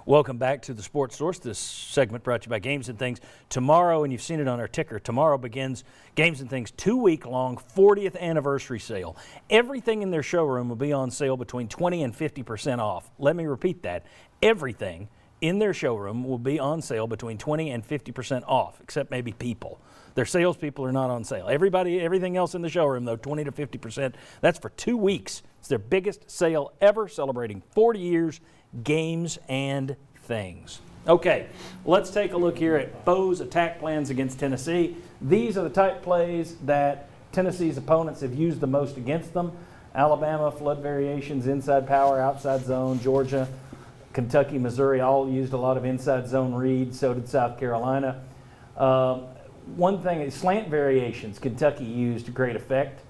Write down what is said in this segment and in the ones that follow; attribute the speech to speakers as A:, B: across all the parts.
A: Welcome back to the Sports Source. This segment brought to you by Games and Things. Tomorrow, and you've seen it on our ticker, tomorrow begins Games and Things 2-week-long 40th anniversary sale. Everything in their showroom will be on sale between 20 and 50% off. Let me repeat that. Everything in their showroom will be on sale between 20 and 50% off, except maybe people. Their salespeople are not on sale. Everything else in the showroom, though, 20 to 50%. That's for 2 weeks. It's their biggest sale ever, celebrating 40 years, Games and Things. Okay, let's take a look here at Bo's attack plans against Tennessee. These are the type plays that Tennessee's opponents have used the most against them. Alabama, flood variations, inside power, outside zone. Georgia, Kentucky, Missouri all used a lot of inside zone read. So did South Carolina. One thing is slant variations. Kentucky used to great effect.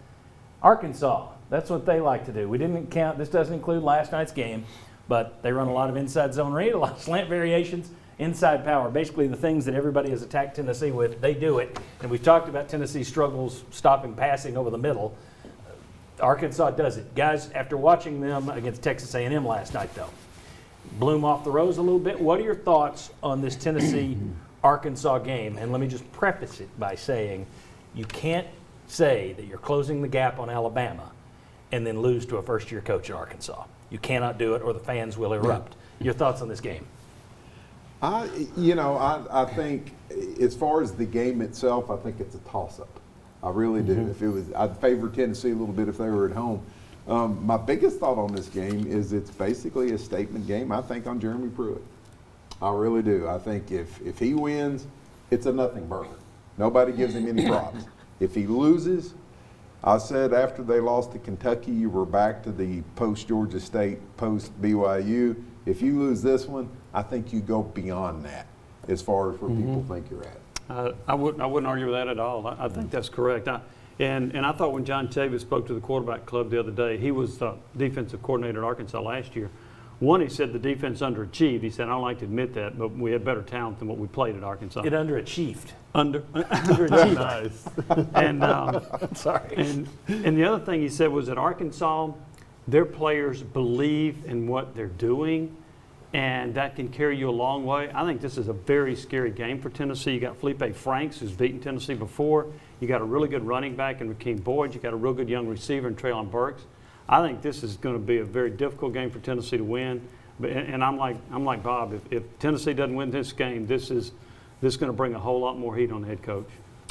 A: Arkansas, that's what they like to do. We didn't count, this doesn't include last night's game, but they run a lot of inside zone read, a lot of slant variations, inside power. Basically the things that everybody has attacked Tennessee with, they do it. And we've talked about Tennessee's struggles stopping passing over the middle. Arkansas does it. Guys, after watching them against Texas A&M last night, though, bloom off the rose a little bit. What are your thoughts on this Tennessee-Arkansas game? And let me just preface it by saying you can't say that you're closing the gap on Alabama and then lose to a first-year coach at Arkansas. You cannot do it or the fans will erupt. Your thoughts on this game?
B: I think as far as the game itself, I think it's a toss-up. I really do. If it was, I'd favor Tennessee a little bit if they were at home. My biggest thought on this game is it's basically a statement game, I think, on Jeremy Pruitt. I really do. I think if he wins, it's a nothing burger. Nobody gives him any props. If he loses, I said after they lost to Kentucky, you were back to the post-Georgia State, post-BYU. If you lose this one, I think you go beyond that as far as where people think you're at.
C: I wouldn't argue with that at all. I think that's correct. And I thought when John Chavis spoke to the quarterback club the other day, he was the defensive coordinator at Arkansas last year. One, he said the defense underachieved. He said, I don't like to admit that, but we had better talent than what we played at Arkansas.
A: It underachieved.
C: Underachieved.
A: Nice.
C: And
A: sorry.
C: And the other thing he said was that Arkansas, their players believe in what they're doing, and that can carry you a long way. I think this is a very scary game for Tennessee. You got Felipe Franks, who's beaten Tennessee before. You got a really good running back in Rakeem Boyd. You got a real good young receiver in Treylon Burks. I think this is going to be a very difficult game for Tennessee to win. And I'm like Bob. If Tennessee doesn't win this game, this is going to bring a whole lot more heat on the head coach.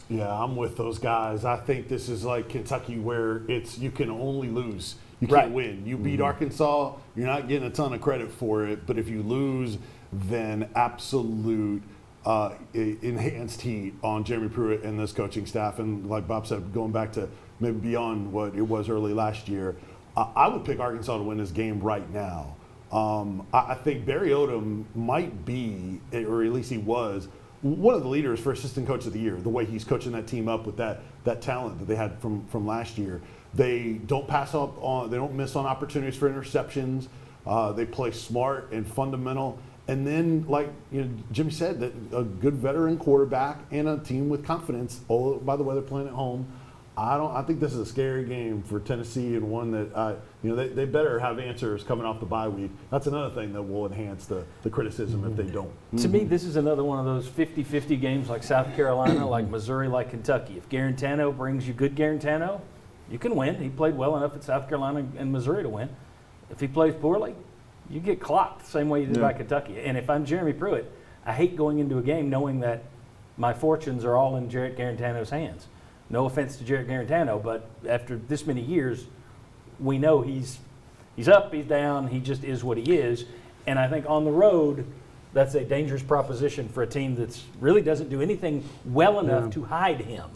D: Yeah, I'm with those guys. I think this is like Kentucky, where it's you can only lose. You can't win. You beat Arkansas, you're not getting a ton of credit for it. But if you lose, then absolute enhanced heat on Jeremy Pruitt and this coaching staff. And like Bob said, going back to maybe beyond what it was early last year, I would pick Arkansas to win this game right now. I think Barry Odom might be, or at least he was, one of the leaders for assistant coach of the year, the way he's coaching that team up with that talent that they had from last year. They don't pass up on, they don't miss on opportunities for interceptions. They play smart and fundamental. And then, like Jimmy said, that a good veteran quarterback and a team with confidence. Oh, by the way, they're playing at home. I think this is a scary game for Tennessee, and one that they better have answers coming off the bye week. That's another thing that will enhance the criticism if they don't.
A: To me, this is another one of those 50-50 games like South Carolina, like Missouri, like Kentucky. If Garantano brings you good Garantano, you can win. He played well enough at South Carolina and Missouri to win. If he plays poorly, you get clocked the same way you did by Kentucky. And if I'm Jeremy Pruitt, I hate going into a game knowing that my fortunes are all in Jarrett Garantano's hands. No offense to Jarrett Garantano, but after this many years, we know he's up, he's down, he just is what he is. And I think on the road, that's a dangerous proposition for a team that really doesn't do anything well enough to hide him.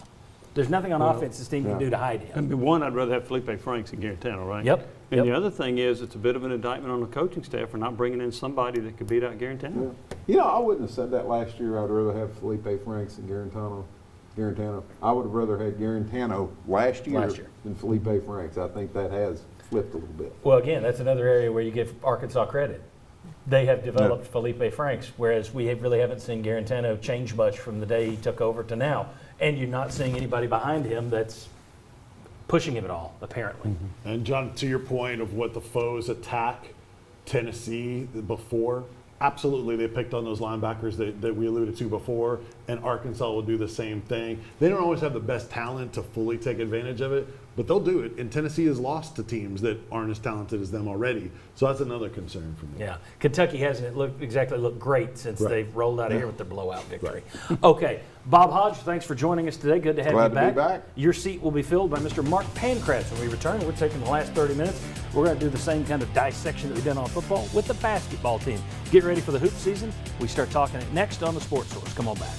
A: There's nothing on offense this team can do to hide him.
C: And one, I'd rather have Felipe Franks than Garantano, right?
A: Yep.
C: And the other thing is, it's a bit of an indictment on the coaching staff for not bringing in somebody that could beat out Garantano.
B: Yeah. I wouldn't have said that last year. I'd rather have Felipe Franks than Garantano. I would have rather had Garantano last year than Felipe Franks. I think that has flipped a little bit.
A: Well, again, that's another area where you give Arkansas credit. They have developed Felipe Franks, whereas we really haven't seen Garantano change much from the day he took over to now. And you're not seeing anybody behind him that's pushing him at all, apparently.
D: And John, to your point of what the foes attack Tennessee before, absolutely they picked on those linebackers that we alluded to before, and Arkansas will do the same thing. They don't always have the best talent to fully take advantage of it, but they'll do it. And Tennessee has lost to teams that aren't as talented as them already. So that's another concern for me.
A: Yeah, Kentucky hasn't exactly looked great since
D: Right.
A: they've rolled out of here with their blowout victory. Okay, Bob Hodge, thanks for joining us today. Good to have
B: Glad
A: you
B: to
A: back.
B: be back.
A: Your seat will be filled by Mr. Mark Pancratz when we return. We're taking the last 30 minutes. We're going to do the same kind of dissection that we've done on football with the basketball team. Get ready for the hoop season. We start talking it next on the Sports Source. Come on back.